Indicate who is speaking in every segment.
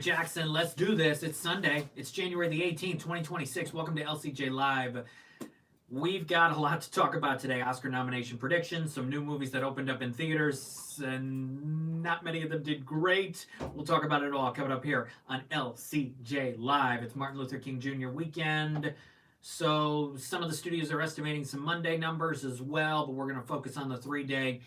Speaker 1: Jackson, let's do this. It's Sunday. It's January the 18th, 2026. Welcome to LCJ Live. We've got a lot to talk about today. Oscar nomination predictions, some new movies that opened up in theaters, and not many of them did great. We'll talk about it all coming up here on LCJ Live. It's Martin Luther King Jr. weekend. So some of the studios are estimating some Monday numbers as well, but we're going to focus on the 3-day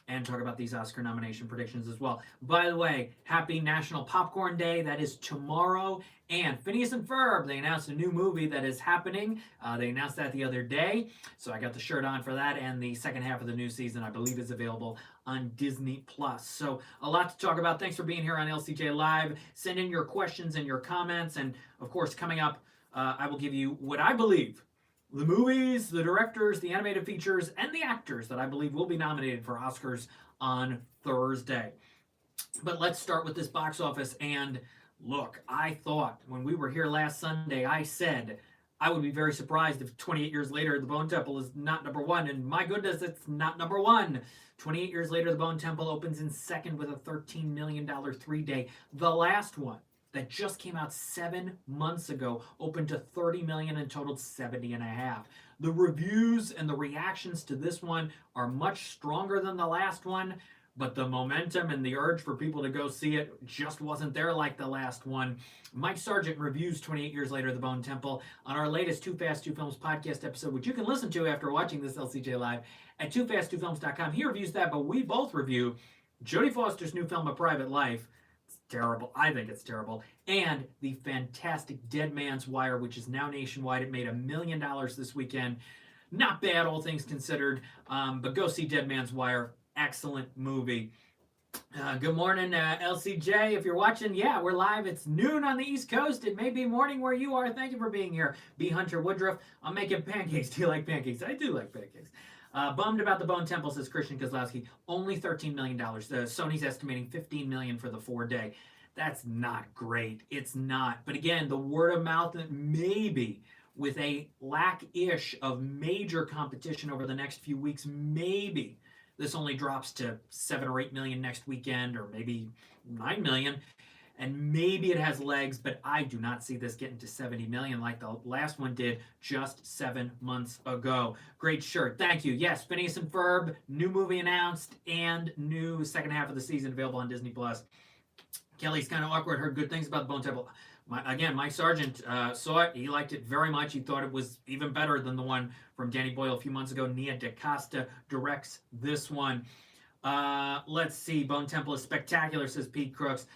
Speaker 1: and talk about these Oscar nomination predictions as well. By the way, happy National Popcorn Day. That is tomorrow. And Phineas and Ferb, they announced a new movie that is happening. They announced that the other day. So I got the shirt on for that. And the second half of the new season, I believe, is available on Disney+. So a lot to talk about. Thanks for being here on LCJ Live. Send in your questions and your comments. And, of course, coming up, I will give you what I believe the movies, the directors, the animated features, and the actors that I believe will be nominated for Oscars on Thursday. But let's start with this box office. And look, I thought when we were here last Sunday, I said I would be very surprised if 28 years later, The Bone Temple is not number one. And my goodness, it's not number one. 28 years later, The Bone Temple opens in second with a $13 million 3-day. The last one that just came out 7 months ago, opened to $30 million and totaled 70.5. The reviews and the reactions to this one are much stronger than the last one, but the momentum and the urge for people to go see it just wasn't there like the last one. Mike Sargent reviews 28 years later The Bone Temple on our latest Too Fast, Two Films podcast episode, which you can listen to after watching this LCJ Live at toofast2films.com. He reviews that, but we both review Jodie Foster's new film, A Private Life. Terrible. I think it's terrible. And the fantastic Dead Man's Wire, which is now nationwide. It made $1 million this weekend. Not bad, all things considered. But go see Dead Man's Wire. Excellent movie. Good morning, LCJ. If you're watching, yeah, we're live. It's noon on the East Coast. It may be morning where you are. Thank you for being here. B. Hunter Woodruff. I'm making pancakes. Do you like pancakes? I do like pancakes. Bummed about The Bone Temple, says Christian Kozlowski. Only $13 million. Sony's estimating $15 million for the 4-day. That's not great. It's not. But again, the word of mouth, maybe with a lack-ish of major competition over the next few weeks, maybe this only drops to 7 or 8 million next weekend, or maybe 9 million. And maybe it has legs, but I do not see this getting to 70 million like the last one did just 7 months ago. Great shirt. Thank you. Yes, Phineas and Ferb, new movie announced, and new second half of the season available on Disney+. Kelly's kind of awkward. Heard good things about The Bone Temple. Mike Sargent saw it. He liked it very much. He thought it was even better than the one from Danny Boyle a few months ago. Nia DaCosta directs this one. Let's see. Bone Temple is spectacular, says Pete Crooks.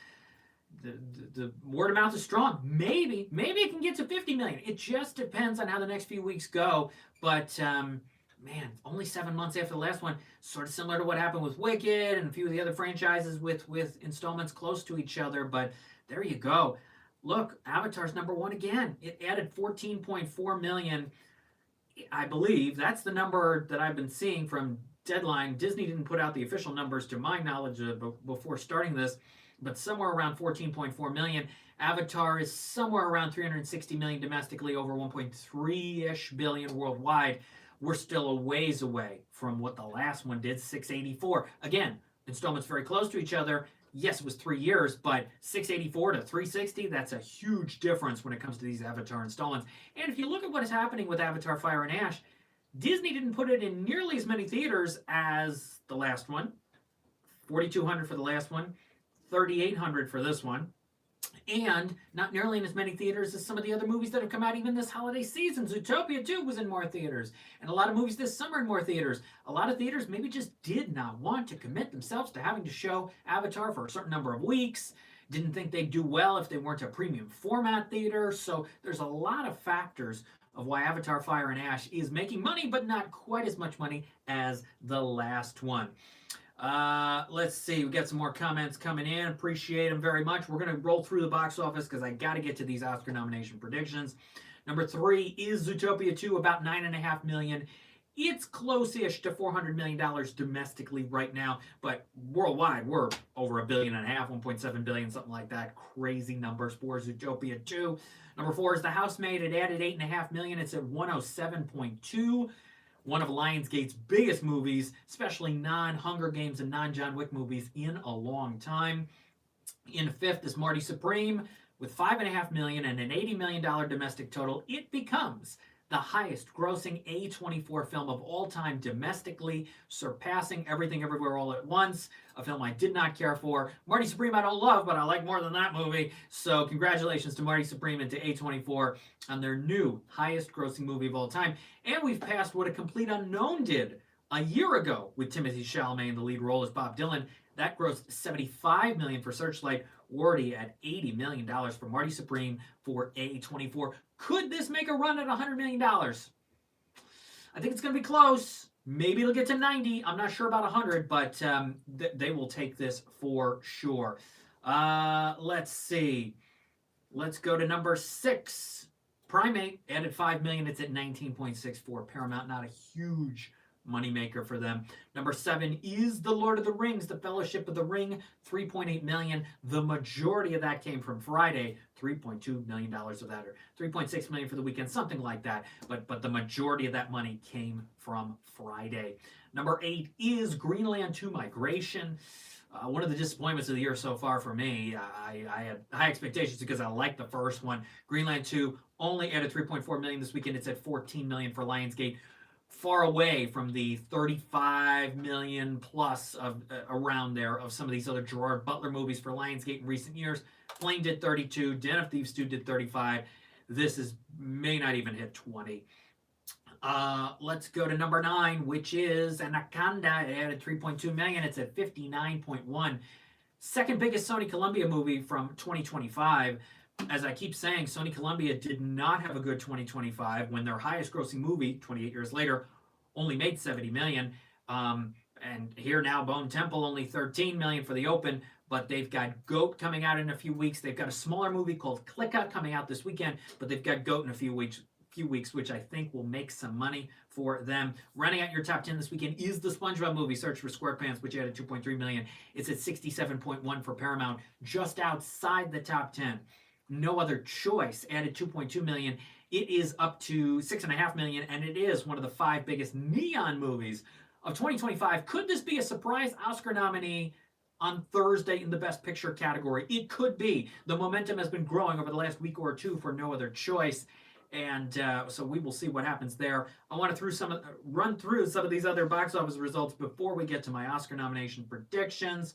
Speaker 1: The word of mouth is strong. Maybe it can get to 50 million. It just depends on how the next few weeks go. But man, only 7 months after the last one, sort of similar to what happened with Wicked and a few of the other franchises with installments close to each other. But there you go. Look, Avatar's number one again. It added 14.4 million. I believe that's the number that I've been seeing from Deadline. Disney didn't put out the official numbers to my knowledge before starting this, but somewhere around 14.4 million. Avatar is somewhere around 360 million domestically, over 1.3-ish billion worldwide. We're still a ways away from what the last one did, 684. Again, installments very close to each other. Yes, it was 3 years, but 684 to 360, that's a huge difference when it comes to these Avatar installments. And if you look at what is happening with Avatar Fire and Ash, Disney didn't put it in nearly as many theaters as the last one. 4,200 for the last one. 3,800 for this one, and not nearly in as many theaters as some of the other movies that have come out even this holiday season. Zootopia 2 was in more theaters, and a lot of movies this summer in more theaters. A lot of theaters maybe just did not want to commit themselves to having to show Avatar for a certain number of weeks, didn't think they'd do well if they weren't a premium format theater. So there's a lot of factors of why Avatar Fire and Ash is making money, but not quite as much money as the last one. Let's see. We got some more comments coming in. Appreciate them very much. We're going to roll through the box office because I got to get to these Oscar nomination predictions. Number 3 is Zootopia 2, about $9.5 million. It's close-ish to $400 million domestically right now, but worldwide, we're over $1.5 billion, $1.7 billion, something like that. Crazy numbers for Zootopia 2. Number 4 is The Housemaid. It added $8.5 million. It's at 107.2. One of Lionsgate's biggest movies, especially non-Hunger Games and non-John Wick movies, in a long time. In fifth is Marty Supreme with $5.5 million and an $80 million domestic total. It becomes the highest grossing A24 film of all time domestically, surpassing Everything Everywhere All at Once, a film I did not care for. Marty Supreme I don't love, but I like more than that movie. So congratulations to Marty Supreme and to A24 on their new highest grossing movie of all time. And we've passed what A Complete Unknown did a year ago with Timothée Chalamet in the lead role as Bob Dylan. That grossed $75 million for Searchlight, already at $80 million for Marty Supreme for A24. Could this make a run at $100 million? I think it's going to be close. Maybe it'll get to 90. I'm not sure about 100, but they will take this for sure. Let's see. Let's go to number 6. Primate added $5 million. It's at 19.64. Paramount, not a huge moneymaker for them. Number 7 is The Lord of the Rings, The Fellowship of the Ring, $3.8 million. The majority of that came from Friday, $3.2 million of that, or $3.6 million for the weekend, something like that. But the majority of that money came from Friday. Number 8 is Greenland 2 Migration. One of the disappointments of the year so far for me. I had high expectations because I liked the first one. Greenland 2 only added $3.4 million this weekend. It's at $14 million for Lionsgate. Far away from the 35 million plus of around there of some of these other Gerard Butler movies for Lionsgate in recent years. Plane did 32, Den of Thieves 2 did 35. This may not even hit 20. Let's go to number 9, which is Anaconda. It added 3.2 million. It's at 59.1. Second biggest Sony Columbia movie from 2025. As I keep saying, Sony Columbia did not have a good 2025 when their highest grossing movie, 28 years later, only made $70 million. And here now, Bone Temple, only $13 million for the open, but they've got Goat coming out in a few weeks. They've got a smaller movie called Clicker coming out this weekend, but they've got Goat in a few weeks, which I think will make some money for them. Running out your top 10 this weekend is the SpongeBob movie, Search for SquarePants, which added 2.3 million. It's at 67.1 for Paramount, just outside the top 10. No Other Choice added 2.2 million. It is up to 6.5 million, and it is one of the 5 biggest neon movies of 2025. Could this be a surprise Oscar nominee on Thursday in the Best Picture category? It could be. The momentum has been growing over the last week or two for No Other Choice, and so we will see what happens there. I want to run through some of these other box office results before we get to my Oscar nomination predictions.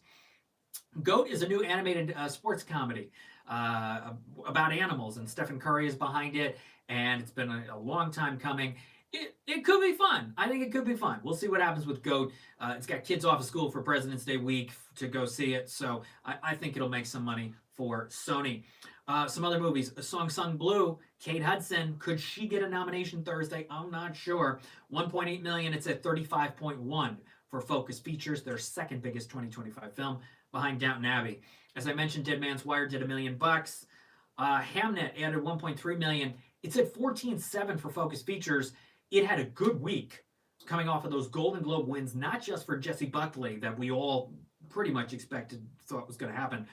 Speaker 1: Goat is a new animated sports comedy about animals, and Stephen Curry is behind it, and it's been a long time coming. It could be fun. I think it could be fun. We'll see what happens with Goat. It's got kids off of school for President's Day week to go see it, so I think it'll make some money for Sony. Some other movies. A Song Sung Blue, Kate Hudson. Could she get a nomination Thursday? I'm not sure. 1.8 million. It's at 35.1 for Focus Features, their second biggest 2025 film, behind Downton Abbey. As I mentioned, Dead Man's Wire did $1 million. Hamnet added 1.3 million. It's at 14.7 for Focus Features. It had a good week coming off of those Golden Globe wins, not just for Jessie Buckley that we all pretty much thought was going to happen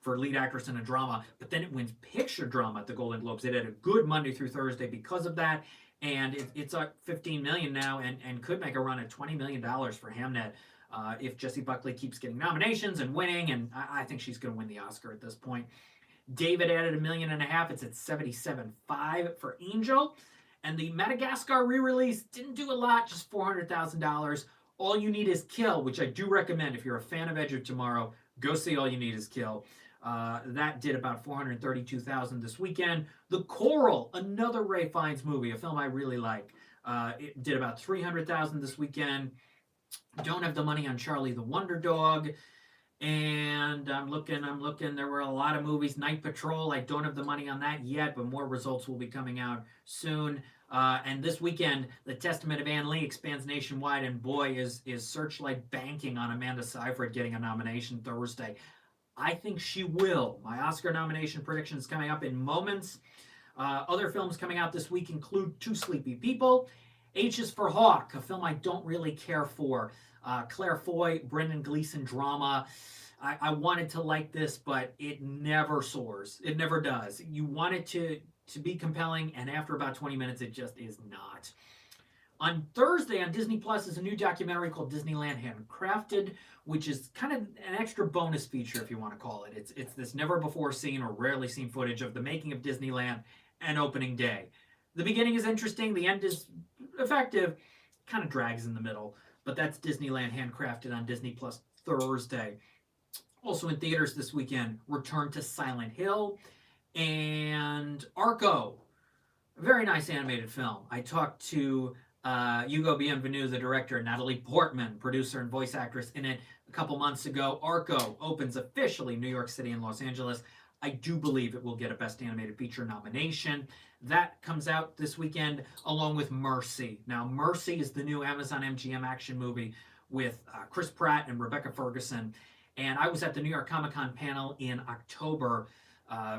Speaker 1: for lead actress in a drama, but then it wins picture drama at the Golden Globes. It had a good Monday through Thursday because of that, and it's at 15 million now, and could make a run at $20 million for Hamnet. If Jessie Buckley keeps getting nominations and winning, and I think she's going to win the Oscar at this point. David added $1.5 million. It's at 77.5 for Angel. And the Madagascar re-release didn't do a lot, just $400,000. All You Need Is Kill, which I do recommend if you're a fan of Edge of Tomorrow, go see All You Need Is Kill. That did about $432,000 this weekend. The Coral, another Ray Fiennes movie, a film I really like. It did about $300,000 this weekend. Don't have the money on Charlie the Wonder Dog. And I'm looking. There were a lot of movies. Night Patrol, I don't have the money on that yet, but more results will be coming out soon. And this weekend, The Testament of Anne Lee expands nationwide, and boy, is Searchlight banking on Amanda Seyfried getting a nomination Thursday. I think she will. My Oscar nomination prediction is coming up in moments. Other films coming out this week include Two Sleepy People, H is for Hawk, a film I don't really care for. Claire Foy, Brendan Gleeson drama. I wanted to like this, but it never soars. It never does. You want it to be compelling, and after about 20 minutes, it just is not. On Thursday on Disney Plus is a new documentary called Disneyland Handcrafted, which is kind of an extra bonus feature, if you want to call it. It's this never before seen or rarely seen footage of the making of Disneyland and opening day. The beginning is interesting, the end is effective, kind of drags in the middle, but that's Disneyland Handcrafted on Disney Plus Thursday. Also in theaters this weekend, Return to Silent Hill and Arco. A very nice animated film. I talked to Hugo Bienvenu, the director, Natalie Portman, producer and voice actress in it a couple months ago. Arco opens officially New York City and Los Angeles. I do believe it will get a Best Animated Feature nomination. That comes out this weekend along with Mercy. Now, Mercy is the new Amazon MGM action movie with Chris Pratt and Rebecca Ferguson. And I was at the New York Comic Con panel in October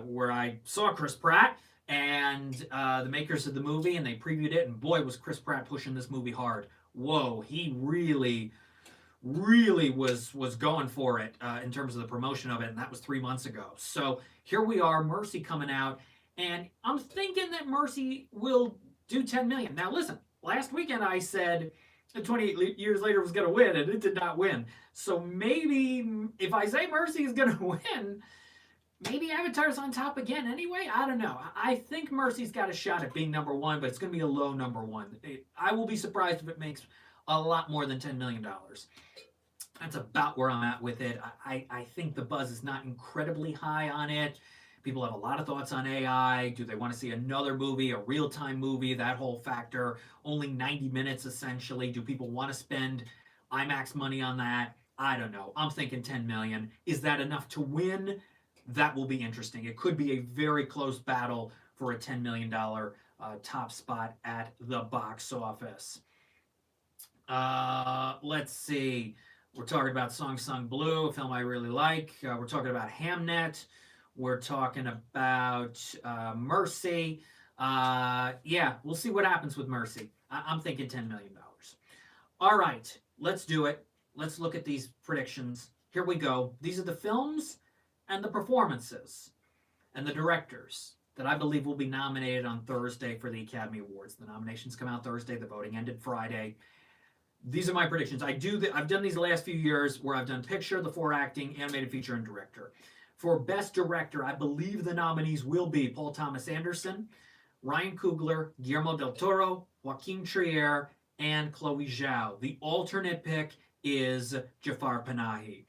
Speaker 1: where I saw Chris Pratt and the makers of the movie, and they previewed it, and boy, was Chris Pratt pushing this movie hard. Whoa, he really was going for it in terms of the promotion of it, and that was 3 months ago. So here we are, Mercy coming out, and I'm thinking that Mercy will do 10 million. Now listen, last weekend I said 28 years later was going to win, and it did not win. So maybe if I say Mercy is going to win, maybe Avatar's on top again anyway? I don't know. I think Mercy's got a shot at being number one, but it's going to be a low number one. I will be surprised if it makes a lot more than $10 million. That's about where I'm at with it. I think the buzz is not incredibly high on it. People have a lot of thoughts on AI. Do they want to see another movie, a real-time movie, that whole factor? Only 90 minutes, essentially. Do people want to spend IMAX money on that? I don't know. I'm thinking 10 million. Is that enough to win? That will be interesting. It could be a very close battle for a $10 million top spot at the box office. Let's see. We're talking about Song Sung Blue, a film I really like. We're talking about Hamnet. We're talking about Mercy. Yeah, we'll see what happens with Mercy. I'm thinking $10 million. All right, let's do it. Let's look at these predictions. Here we go. These are the films and the performances and the directors that I believe will be nominated on Thursday for the Academy Awards. The nominations come out Thursday. The voting ended Friday. These are my predictions. I've done these the last few years where I've done picture, the 4 acting, animated feature, and director. For Best Director, I believe the nominees will be Paul Thomas Anderson, Ryan Coogler, Guillermo del Toro, Joaquin Trier, and Chloe Zhao. The alternate pick is Jafar Panahi.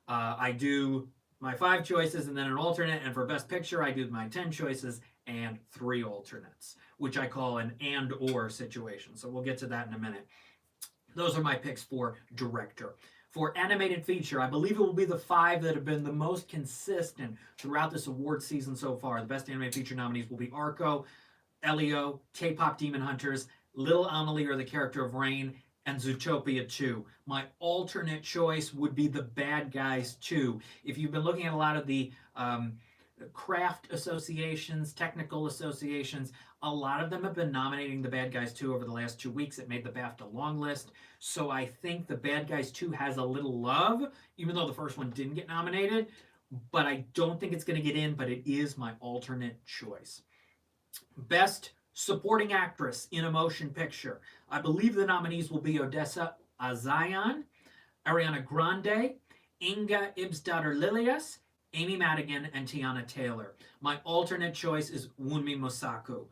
Speaker 1: I do my 5 choices and then an alternate, and for Best Picture, I do my 10 choices and 3 alternates, which I call an and/or situation. So we'll get to that in a minute. Those are my picks for director. For animated feature, I believe it will be the 5 that have been the most consistent throughout this award season so far. The best animated feature nominees will be Arco, Elio, K-Pop Demon Hunters, Little Amelie or the Character of Rain, and Zootopia 2. My alternate choice would be The Bad Guys 2. If you've been looking at a lot of the craft associations, technical associations, a lot of them have been nominating The Bad Guys 2 over the last 2 weeks. It made the BAFTA long list. So I think The Bad Guys 2 has a little love, even though the first one didn't get nominated. But I don't think it's going to get in, but it is my alternate choice. Best Supporting Actress in a Motion Picture. I believe the nominees will be Odessa Azayan, Ariana Grande, Inga Ibsdottir-Lilias, Amy Madigan, and Tiana Taylor. My alternate choice is Wunmi Mosaku.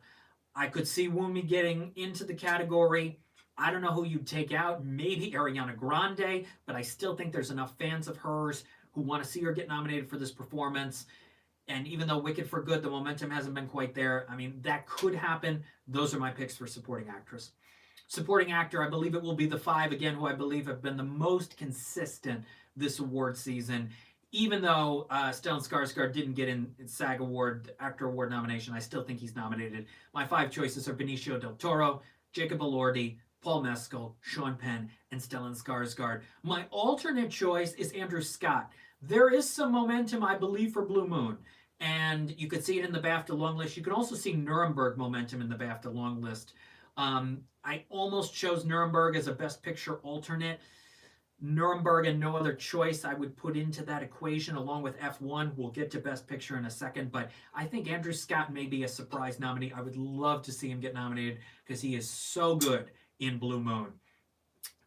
Speaker 1: I could see Wunmi getting into the category. I don't know who you'd take out. Maybe Ariana Grande, but I still think there's enough fans of hers who want to see her get nominated for this performance. And even though Wicked for Good, the momentum hasn't been quite there, I mean, that could happen. Those are my picks for supporting actress. Supporting actor, I believe it will be the 5, again, who I believe have been the most consistent this award season. Even though Stellan Skarsgård didn't get in SAG Award, Actor Award nomination, I still think he's nominated. My 5 choices are Benicio del Toro, Jacob Elordi, Paul Mescal, Sean Penn, and Stellan Skarsgård. My alternate choice is Andrew Scott. There is some momentum, I believe, for Blue Moon. And you could see it in the BAFTA long list. You can also see Nuremberg momentum in the BAFTA long list. I almost chose Nuremberg as a Best Picture alternate. Nuremberg and No Other Choice I would put into that equation along with F1. We'll get to Best Picture in a second, but I think Andrew Scott may be a surprise nominee. I would love to see him get nominated because he is so good in Blue Moon.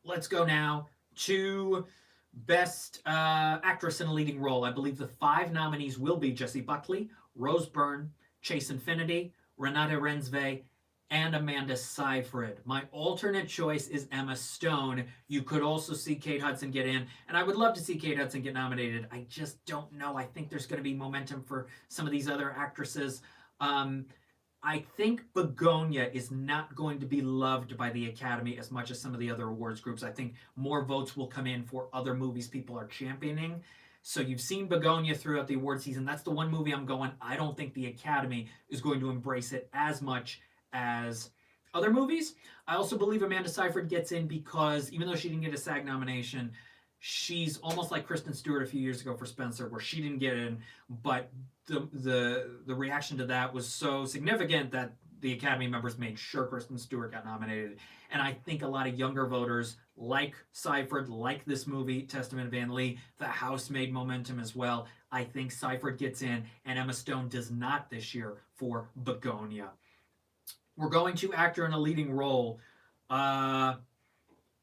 Speaker 1: Let's go now to Best Actress in a Leading Role. I believe the 5 nominees will be Jessie Buckley, Rose Byrne, Chase Infinity, Renate Reinsve, and Amanda Seyfried. My alternate choice is Emma Stone. You could also see Kate Hudson get in, and I would love to see Kate Hudson get nominated. I just don't know. I think there's going to be momentum for some of these other actresses. I think Begonia is not going to be loved by the Academy as much as some of the other awards groups. I think more votes will come in for other movies people are championing. So you've seen Begonia throughout the award season. That's the one movie I'm going, I don't think the Academy is going to embrace it as much as other movies. I also believe Amanda Seyfried gets in because even though she didn't get a SAG nomination, she's almost like Kristen Stewart a few years ago for Spencer, where she didn't get in, but the reaction to that was so significant that the Academy members made sure Kristen Stewart got nominated. And I think a lot of younger voters like Seyfried, like this movie, Testament of Anne Lee. The House made momentum as well. I think Seyfried gets in, and Emma Stone does not this year for Begonia. We're going to actor in a leading role. Why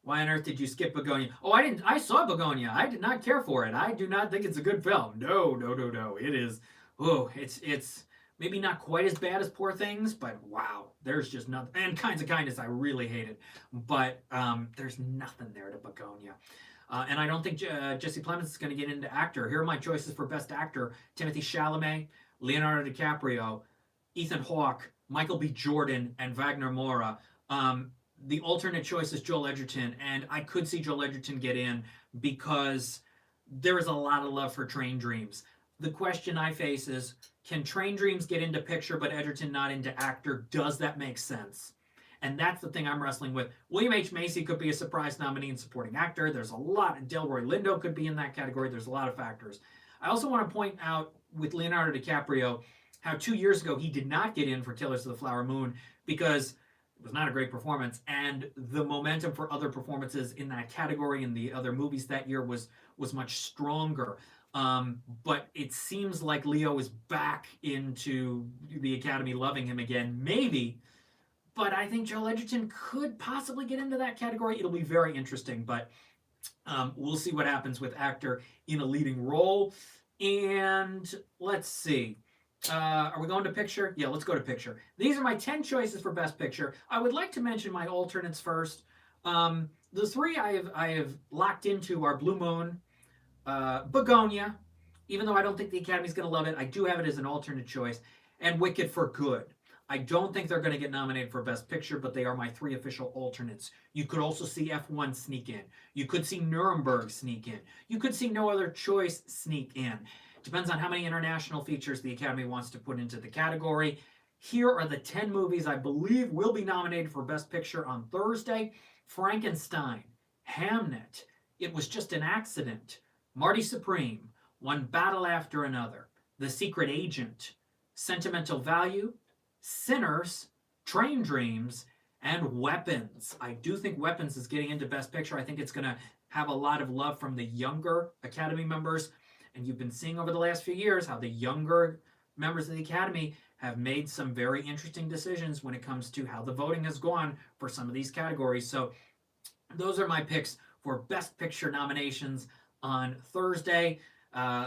Speaker 1: on earth did you skip Begonia? Oh, I didn't. I saw Begonia. I did not care for it. I do not think it's a good film. No. It is. Oh, it's maybe not quite as bad as Poor Things, but wow, there's just nothing. And Kinds of Kindness, I really hated, but there's nothing there to Begonia. And I don't think Jesse Plemons is going to get into actor. Here are my choices for Best Actor: Timothée Chalamet, Leonardo DiCaprio, Ethan Hawke, Michael B. Jordan, and Wagner Moura. The alternate choice is Joel Edgerton, and I could see Joel Edgerton get in because there is a lot of love for Train Dreams. The question I face is, can Train Dreams get into picture but Edgerton not into actor? Does that make sense? And that's the thing I'm wrestling with. William H. Macy could be a surprise nominee in supporting actor. There's a lot. Delroy Lindo could be in that category. There's a lot of factors. I also want to point out with Leonardo DiCaprio how 2 years ago he did not get in for Killers of the Flower Moon because it was not a great performance, and the momentum for other performances in that category and the other movies that year was much stronger. But it seems like Leo is back into the Academy loving him again, maybe. But I think Joel Edgerton could possibly get into that category. It'll be very interesting, but we'll see what happens with actor in a leading role. And let's see. Are we going to picture? Yeah, let's go to picture. These are my 10 choices for Best Picture. I would like to mention my alternates first. The 3 I have locked into are Blue Moon, Begonia, even though I don't think the Academy's going to love it, I do have it as an alternate choice, and Wicked for Good. I don't think they're going to get nominated for Best Picture, but they are my 3 official alternates. You could also see F1 sneak in. You could see Nuremberg sneak in. You could see No Other Choice sneak in. Depends on how many international features the Academy wants to put into the category. Here are the 10 movies I believe will be nominated for Best Picture on Thursday. Frankenstein, Hamnet, It Was Just an Accident, Marty Supreme, One Battle After Another, The Secret Agent, Sentimental Value, Sinners, Train Dreams, and Weapons. I do think Weapons is getting into Best Picture. I think it's going to have a lot of love from the younger Academy members. And you've been seeing over the last few years how the younger members of the Academy have made some very interesting decisions when it comes to how the voting has gone for some of these categories. So those are my picks for Best Picture nominations on Thursday.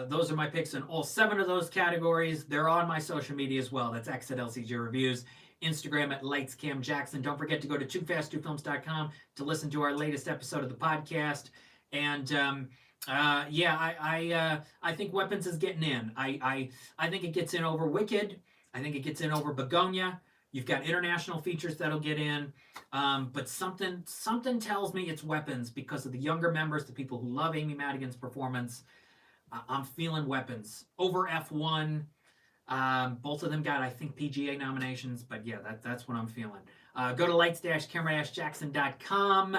Speaker 1: Those are my picks in all 7 of those categories. They're on my social media as well. That's X at LCJ Reviews, Instagram at LightsCamJackson. Don't forget to go to toofast2films.com to listen to our latest episode of the podcast. And I think Weapons is getting in. I think it gets in over Wicked. I think it gets in over Begonia. You've got international features that'll get in. But something tells me it's Weapons because of the younger members, the people who love Amy Madigan's performance. I'm feeling Weapons over F1. Both of them got, I think, PGA nominations. But yeah, that's what I'm feeling. Go to lights-camera-jackson.com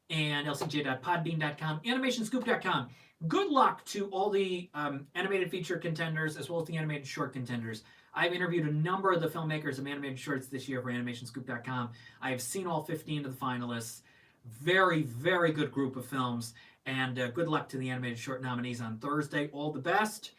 Speaker 1: and lcj.podbean.com, animationscoop.com. Good luck to all the animated feature contenders as well as the animated short contenders. I've interviewed a number of the filmmakers of animated shorts this year for animationscoop.com. I have seen all 15 of the finalists. Very, very good group of films. And good luck to the animated short nominees on Thursday. All the best.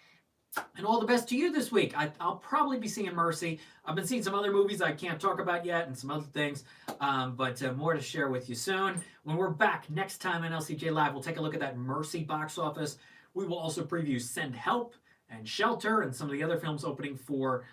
Speaker 1: And all the best to you this week. I'll probably be seeing Mercy. I've been seeing some other movies I can't talk about yet and some other things, but more to share with you soon. When we're back next time on LCJ Live, we'll take a look at that Mercy box office. We will also preview Send Help and Shelter and some of the other films opening for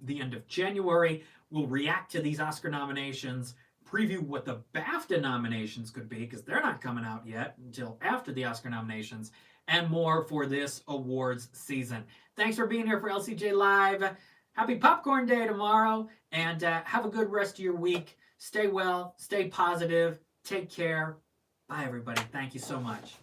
Speaker 1: the end of January. We'll react to these Oscar nominations, preview what the BAFTA nominations could be, because they're not coming out yet until after the Oscar nominations, and more for this awards season. Thanks for being here for LCJ Live. Happy Popcorn Day tomorrow, and have a good rest of your week. Stay well, stay positive, take care. Bye, everybody. Thank you so much.